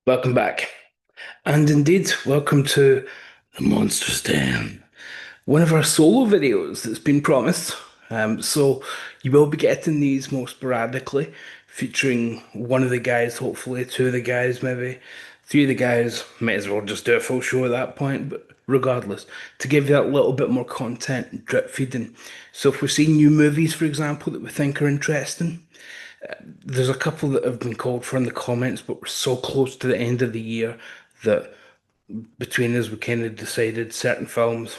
Welcome back. And indeed, welcome to the Monster Den, one of our solo videos that's been promised. So you will be getting these more sporadically, featuring one of the guys, hopefully two of the guys, maybe three of the guys. Might as well just do a full show at that point, but regardless, to give you that little bit more content, drip feeding. So if we see new movies, for example, that we think are interesting, there's a couple that have been called for in the comments, but we're so close to the end of the year that between us, we kind of decided certain films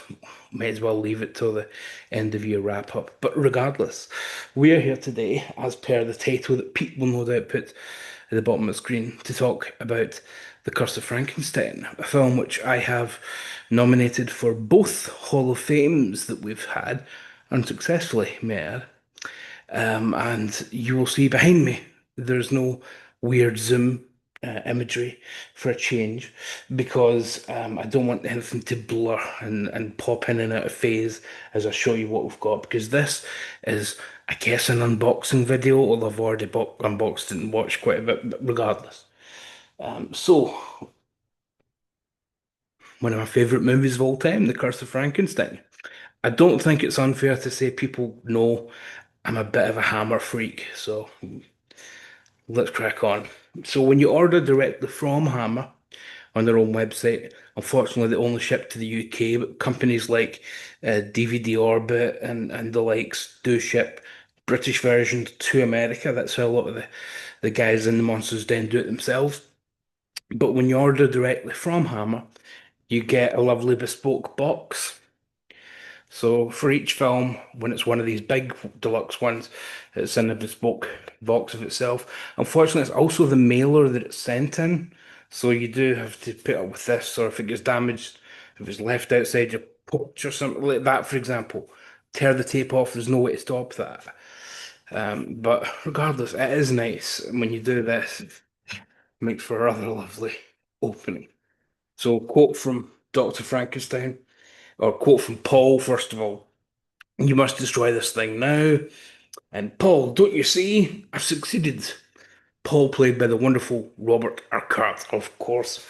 may as well leave it till the end of year wrap up. But regardless, we are here today, as per the title that Pete will no doubt put at the bottom of the screen, to talk about The Curse of Frankenstein, a film which I have nominated for both Hall of Fames that we've had unsuccessfully, may I add. And you will see behind me, there's no weird zoom imagery for a change because I don't want anything to blur and pop in and out of phase as I show you what we've got. Because this is, I guess, an unboxing video, although I've already unboxed and watched quite a bit, but regardless. So, one of my favourite movies of all time, The Curse of Frankenstein. I don't think it's unfair to say people know I'm a bit of a Hammer freak, so let's crack on. So when you order directly from Hammer on their own website, unfortunately they only ship to the UK, but companies like DVD Orbit and the likes do ship British versions to America. That's how a lot of the guys in the Monsters Den do it themselves. But when you order directly from Hammer, you get a lovely bespoke box. So for each film, when it's one of these big deluxe ones, it's in a bespoke box of itself. Unfortunately, it's also the mailer that it's sent in. So you do have to put up with this, or if it gets damaged, if it's left outside your porch or something like that, for example, tear the tape off. There's no way to stop that. But regardless, it is nice. And when you do this, it makes for a rather lovely opening. So, quote from Dr. Frankenstein, or quote from Paul, first of all. You must destroy this thing now. And Paul, don't you see? I've succeeded. Paul, played by the wonderful Robert Urquhart, of course,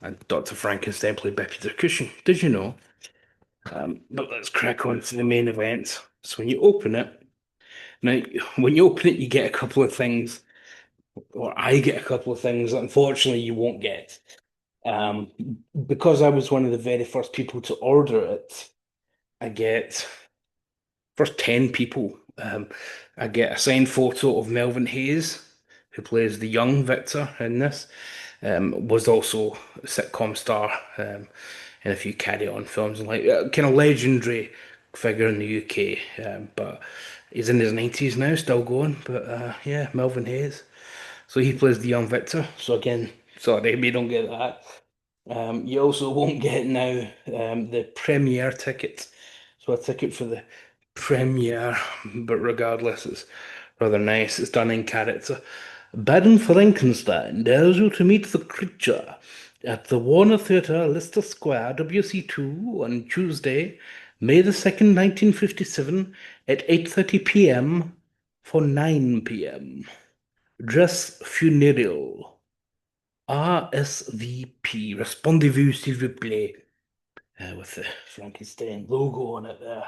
and Dr. Frankenstein, played by Peter Cushing. Did you know? But let's crack on to the main event. So when you open it, now when you open it, you get a couple of things, or I get a couple of things that unfortunately you won't get. Um, because I was one of the very first people to order it, I get first 10 people. I get a signed photo of Melvin Hayes, who plays the young Victor in this. Was also a sitcom star in a few Carry On films and like kind of legendary figure in the UK. But he's in his 90s now, still going. But yeah, Melvin Hayes. So he plays the young Victor. So again, sorry, we don't get that. You also won't get now the premiere ticket. So a ticket for the premiere, but regardless, it's rather nice. It's done in character. Baron Frankenstein dares you to meet the creature at the Warner Theatre, Leicester Square, WC2, on Tuesday, May the 2nd, 1957, at 8:30 p.m. for 9 p.m. Dress funereal. RSVP. Respondez-vous, s'il vous plaît. With the Frankenstein logo on it there.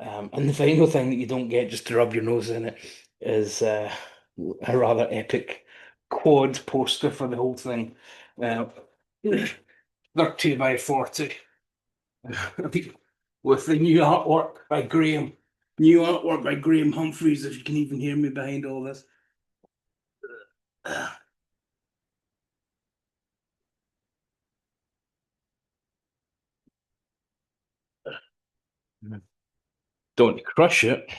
And the final thing that you don't get just to rub your nose in it is a rather epic quad poster for the whole thing. Uh, 30 by 40 with the new artwork by Graham. New artwork by Graham Humphreys, if you can even hear me behind all this. Don't crush it.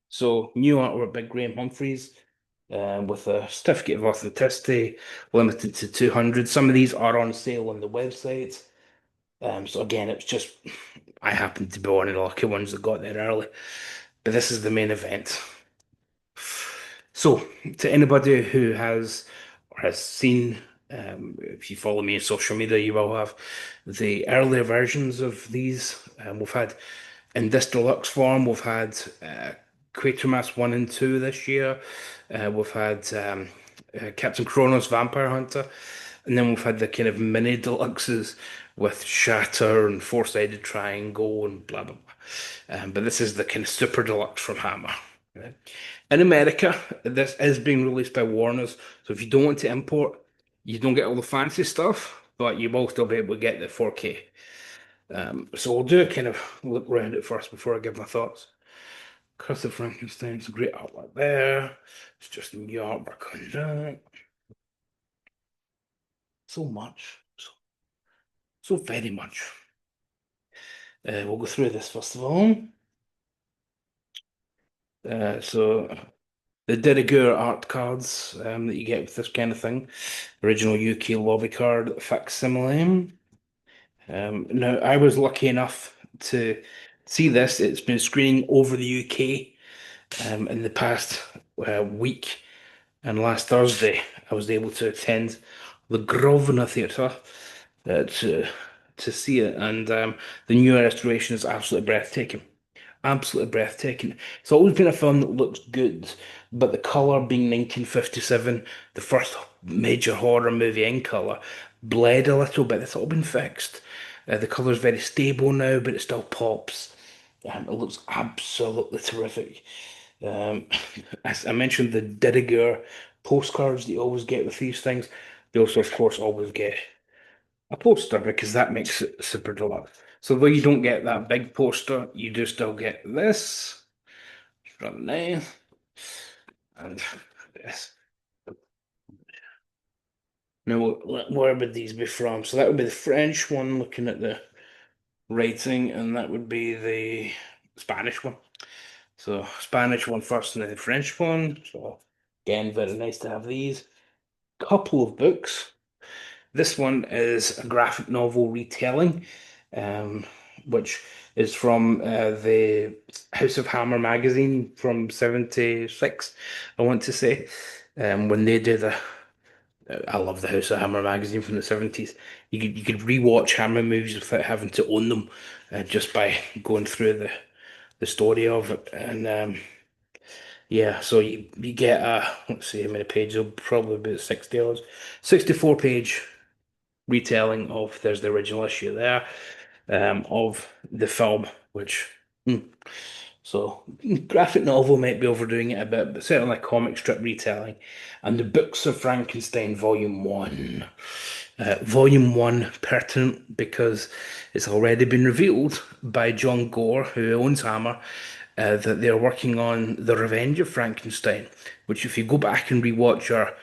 So, new artwork by Graham Humphreys with a certificate of authenticity, limited to 200. Some of these are on sale on the website. So, again, it's just I happen to be one of the lucky ones that got there early. But this is the main event. So, to anybody who has or has seen, if you follow me on social media, you will have the earlier versions of these. We've had in this deluxe form, we've had Quatermass 1 and 2 this year. We've had Captain Kronos Vampire Hunter, and then we've had the kind of mini deluxes with Shatter and Four-Sided Triangle and blah blah blah. But this is the kind of super deluxe from Hammer. Right? In America, this is being released by Warner's, so if you don't want to import, you don't get all the fancy stuff, but you will still be able to get the 4K. So we'll do a kind of look around it first before I give my thoughts. Curse of Frankenstein, it's a great artwork there. It's just new artwork on that. So much. So very much. We'll go through this first of all. So the de rigueur art cards that you get with this kind of thing. Original UK lobby card facsimile. Now, I was lucky enough to see this. It's been screening over the UK in the past week. And last Thursday, I was able to attend the Grosvenor Theatre uh, to to see it, and the new restoration is absolutely breathtaking. Absolutely breathtaking. It's always been a film that looks good, but the color being 1957, the first major horror movie in color, bled a little bit. It's all been fixed. The color's very stable now, but it still pops. It looks absolutely terrific. Um, as I mentioned, the de rigueur postcards that you always get with these things. They also, of course, always get a poster because that makes it super deluxe. So though you don't get that big poster, you do still get this from there and this. Now, where would these be from? So that would be the French one, looking at the rating, and that would be the Spanish one. So Spanish one first, and then the French one. So again, very nice to have these. Couple of books. This one is a graphic novel retelling, um, which is from the House of Hammer magazine from '76, I want to say. When they did the, I love the House of Hammer magazine from the '70s. You could rewatch Hammer movies without having to own them, just by going through the story of it. And yeah, so you get a, let's see how many pages, probably about 60 odd, 64 page retelling of, there's the original issue there, of the film, which, hmm, so graphic novel might be overdoing it a bit, but certainly a comic strip retelling. And the Books of Frankenstein, Volume 1. Volume 1 pertinent because it's already been revealed by John Gore, who owns Hammer, that they're working on The Revenge of Frankenstein, which, if you go back and rewatch our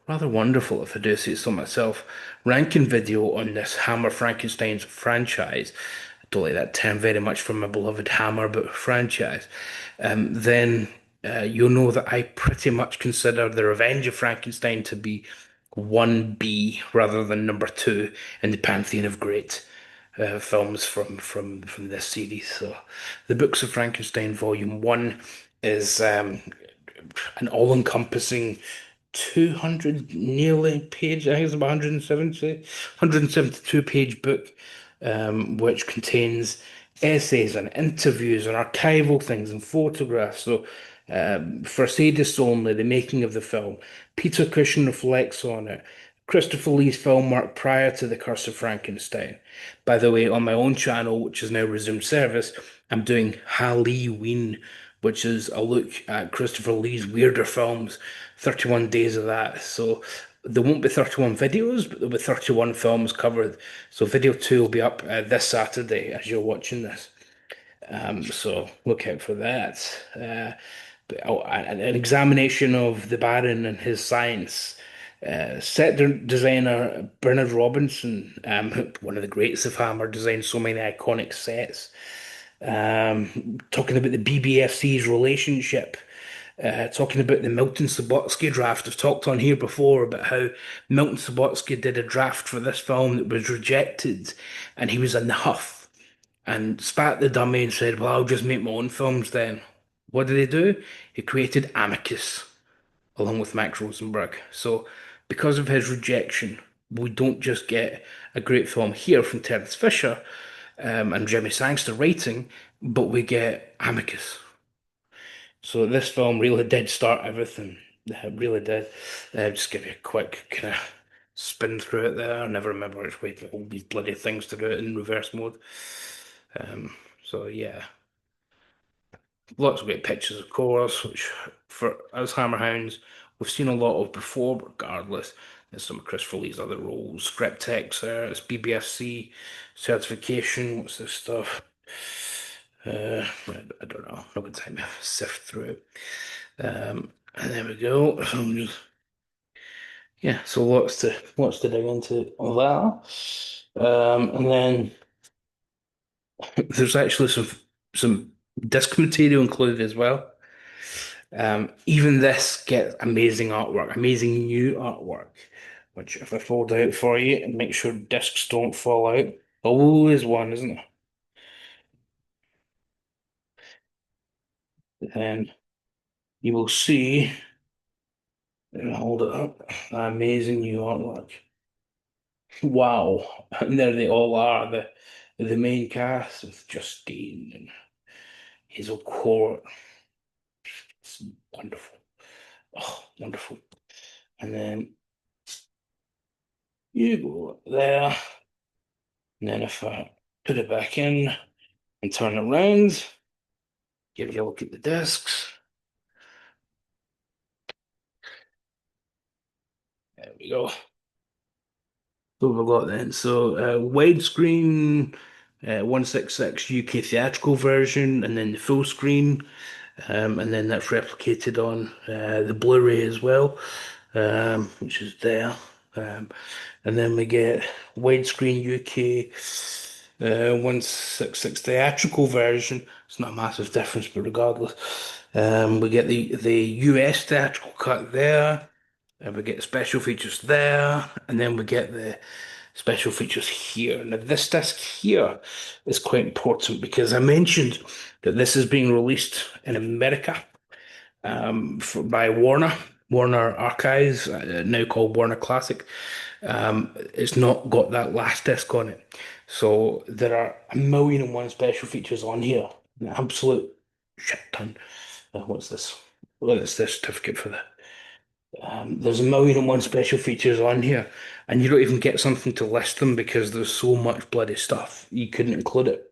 rather wonderful, if I do say so myself, ranking video on this Hammer Frankenstein's franchise, I don't like that term very much for my beloved Hammer, but franchise, then you'll know that I pretty much consider The Revenge of Frankenstein to be 1B rather than number two in the pantheon of great films from this series. So, The Books of Frankenstein, Volume 1 is an all-encompassing 200 nearly page, I think it's about 172 page book, which contains essays and interviews and archival things and photographs. So, for sadists only, the making of the film. Peter Cushing reflects on it. Christopher Lee's film work prior to The Curse of Frankenstein. By the way, on my own channel, which has now resumed service, I'm doing Halloween, which is a look at Christopher Lee's weirder films, 31 days of that. So there won't be 31 videos, but there'll be 31 films covered. So video two will be up this Saturday as you're watching this. So look out for that. An examination of the Baron and his science. Designer Bernard Robinson, one of the greats of Hammer, designed so many iconic sets. Talking about the BBFC's relationship, talking about the Milton Subotsky draft. I've talked on here before about how Milton Subotsky did a draft for this film that was rejected, and he was in the huff and spat the dummy and said, "Well, I'll just make my own films then." What did he do? He created Amicus along with Max Rosenberg. So, because of his rejection, we don't just get a great film here from Terence Fisher and Jimmy Sangster writing, but we get Amicus. So this film really did start everything. It really did. Just give you a quick kind of spin through it there. I never remember which way to all these bloody things to do it in reverse mode. Um, so yeah, lots of great pictures, of course, which for us Hammerhounds, we've seen a lot of before, but regardless. There's some of Christopher Lee's other roles, script text there, it's BBFC certification, what's this stuff? I don't know, no good time to sift through it. And there we go. So yeah, so lots to dig into on that. And then there's actually some disc material included as well. Even this gets amazing artwork, amazing new artwork, which if I fold out for you and make sure discs don't fall out, always one, isn't it? Then you will see, and hold it up, amazing new artwork. Wow. And there they all are, the main cast with Justine and Hazel Court. It's wonderful. Oh, wonderful. And then you go there. And then if I put it back in and turn it around, give you a look at the discs. There we go. What have we got then? So widescreen 166 UK theatrical version, and then the full screen, and then that's replicated on the Blu-ray as well, which is there. Um, and then we get widescreen UK 166 theatrical version. It's not a massive difference, but regardless, we get the US theatrical cut there. And we get special features there, and then we get the special features here. Now, this disc here is quite important because I mentioned that this is being released in America by Warner Archives, now called Warner Classic. It's not got that last disc on it. So there are a million and one special features on here. An absolute shit ton. What's this? Well, it's the certificate for that. There's a million and one special features on here, and you don't even get something to list them because there's so much bloody stuff. You couldn't include it.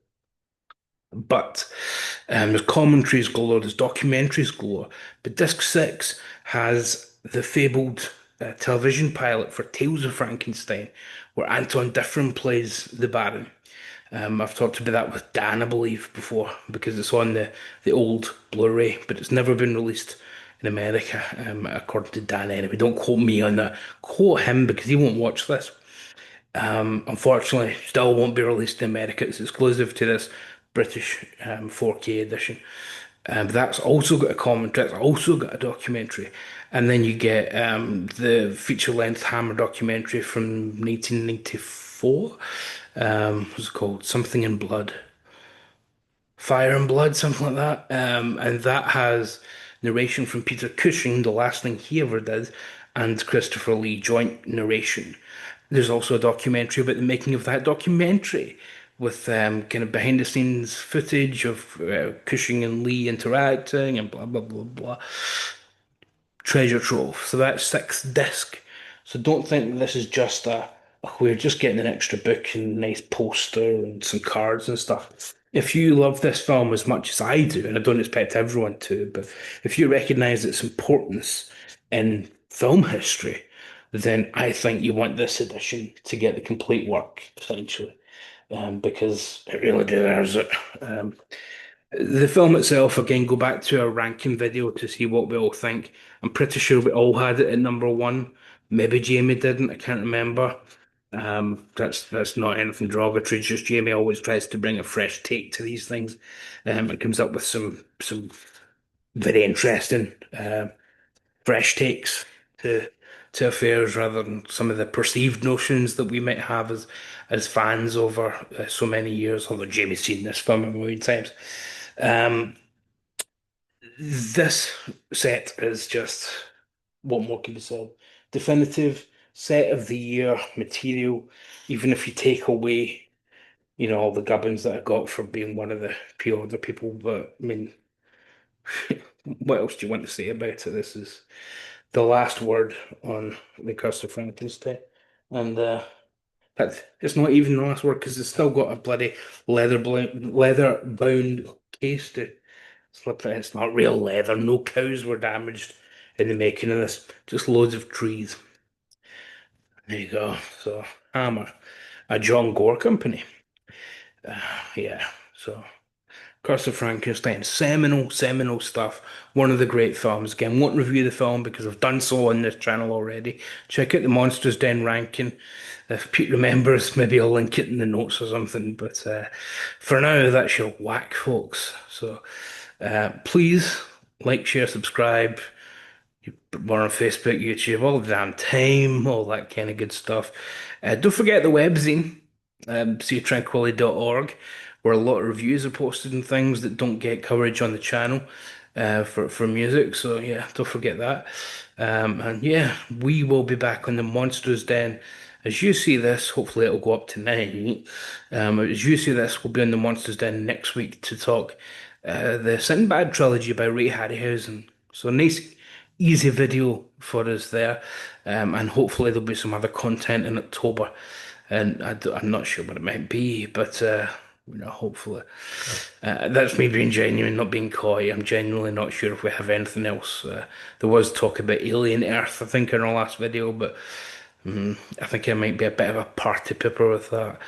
But there's commentaries galore, there's documentaries galore. But Disc 6 has the fabled television pilot for Tales of Frankenstein, where Anton Diffrin plays the Baron. I've talked about that with Dan, I believe, before, because it's on the old Blu-ray, but it's never been released in America, according to Dan anyway. Don't quote me on that. Quote him because he won't watch this. Unfortunately, still won't be released in America. It's exclusive to this British 4K edition. That's also got a commentary. It's also got a documentary, and then you get the feature-length Hammer documentary from 1994. What's it called? Something in Blood. Fire and Blood, something like that. And that has narration from Peter Cushing, the last thing he ever did, and Christopher Lee joint narration. There's also a documentary about the making of that documentary with kind of behind the scenes footage of Cushing and Lee interacting and blah, blah, blah, blah. Treasure trove. So that's sixth disc. So don't think this is just a, oh, we're just getting an extra book and a nice poster and some cards and stuff. If you love this film as much as I do, and I don't expect everyone to, but if you recognize its importance in film history, then I think you want this edition to get the complete work, essentially, because it really deserves it. The film itself, again, go back to our ranking video to see what we all think. I'm pretty sure we all had it at number one. Maybe Jamie didn't, I can't remember. That's not anything derogatory, just Jamie always tries to bring a fresh take to these things. And comes up with some very interesting fresh takes to to affairs rather than some of the perceived notions that we might have as fans over so many years, although Jamie's seen this film a million times. Um, this set is just, what more can be said? Definitive set of the year material, even if you take away, all the gubbins that I got for being one of the pre-order people. But I mean, what else do you want to say about it? the last word on the Curse of Frankenstein. And but it's not even the last word because it's still got a bloody leather bound case to slip it. It's not real leather. No cows were damaged in the making of this. Just loads of trees. There you go. So Hammer, a John Gore company. Uh, yeah. So. Curse of Frankenstein, seminal stuff. One of the great films. Again, won't review the film because I've done so on this channel already. Check out the Monsters Den ranking. If Pete remembers, maybe I'll link it in the notes or something. But for now, that's your whack, folks. So please like, share, subscribe. We're on Facebook, YouTube, all the damn time, all that kind of good stuff. Don't forget the webzine, seatranquility.org, where a lot of reviews are posted and things that don't get coverage on the channel for music. So yeah, don't forget that. And yeah, we will be back on the Monsters Den. As you see this, hopefully it'll go up tonight. As you see this, we'll be on the Monsters Den next week to talk the Sinbad trilogy by Ray Harryhausen. So nice easy video for us there. And hopefully there'll be some other content in October. And I'm not sure what it might be, but hopefully. That's me being genuine, not being coy. I'm genuinely not sure if we have anything else. There was talk about Alien Earth, I think, in our last video, but I think I might be a bit of a party pooper with that.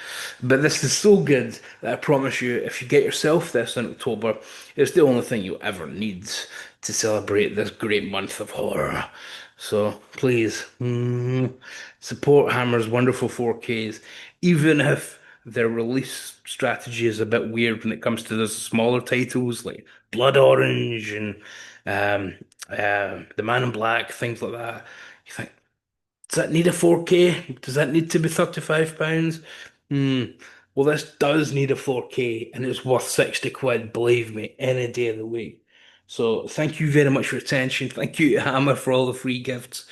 But this is so good that I promise you, if you get yourself this in October, it's the only thing you ever need to celebrate this great month of horror. So please, support Hammer's wonderful 4Ks, even if their release strategy is a bit weird when it comes to the smaller titles like Blood Orange and The Man in Black, things like that. You think, does that need a 4K? Does that need to be £35? Hmm. Well, this does need a 4K and it's worth 60 quid, believe me, any day of the week. So thank you very much for your attention. Thank you to Hammer for all the free gifts.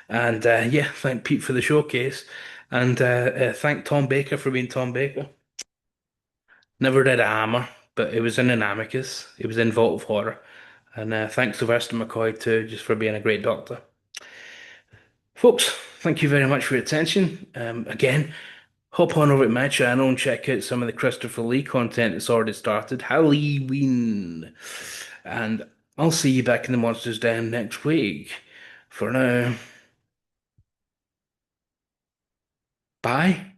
And yeah, thank Pete for the showcase. And thank Tom Baker for being Tom Baker. Never did a Hammer, but it was in an Amicus. It was in Vault of Horror. And thanks to Sylvester McCoy too, just for being a great doctor. Folks, thank you very much for your attention. Again, hop on over to my channel and check out some of the Christopher Lee content that's already started. Halloween. And I'll see you back in the Monsters Den next week. For now, bye.